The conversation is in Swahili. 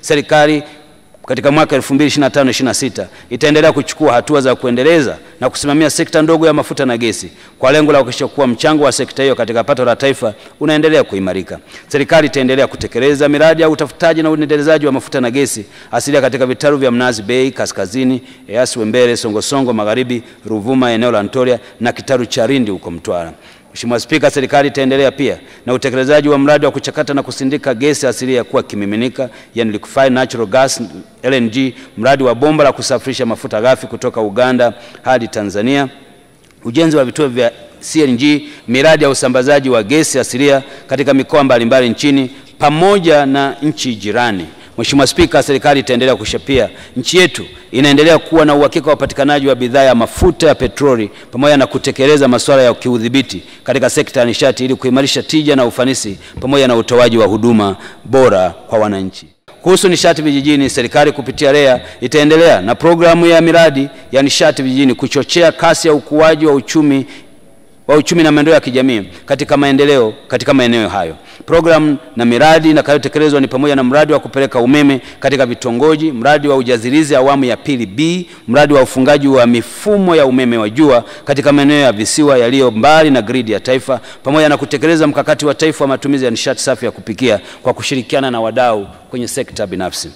Serikali katika mwaka 2025-26 itaendelea kuchukua hatua za kuendeleza na kusimamia sekta ndogo ya mafuta na gesi kwa lengo la kuhakikisha kuwa mchango wa sekta hiyo katika pato la taifa unaendelea kuimarika. Serikali itaendelea kutekeleza miradi ya utafutaji na uendelezaji wa mafuta na gesi asilia katika vitalu vya Mnazi Bay Kaskazini, Eyasi Wembere, Songosongo Magharibi, Ruvuma eneo la Ntoria na kitalu cha Lindi huko Mtwara. Mheshimiwa Spika, serikali itaendelea pia na utekelezaji wa mradi wa kuchakata na kusindika gesi asilia kuwa kimiminika, yani liquefied natural gas LNG, mradi wa bomba la kusafirisha mafuta ghafi kutoka Uganda hadi Tanzania, ujenzi wa vituo vya CNG, miradi ya usambazaji wa gesi asilia katika mikoa mbalimbali nchini pamoja na nchi jirani. Mheshimiwa Spika, serikali itaendelea kushapia nchi yetu inaendelea kuwa na uhakika wa upatikanaji wa bidhaa ya mafuta ya petroli pamoja na kutekeleza masuala ya kiudhibiti katika sekta ya nishati ili kuimarisha tija na ufanisi pamoja na utoaji wa huduma bora kwa wananchi. Kuhusu nishati vijijini, serikali kupitia REA itaendelea na programu ya miradi ya nishati vijijini kuchochea kasi ya ukuaji wa uchumi na maendeleo ya kijamii katika maeneo hayo. Programu na miradi itakayotekelezwa ni pamoja na mradi wa kupeleka umeme katika vitongoji, mradi wa ujazilizi awamu ya pili B, mradi wa ufungaji wa mifumo ya umeme wa jua katika maeneo ya visiwa yaliyo mbali na gridi ya taifa, pamoja na kutekeleza mkakati wa taifa wa matumizi ya nishati safi ya kupikia kwa kushirikiana na wadau kwenye sekta binafsi.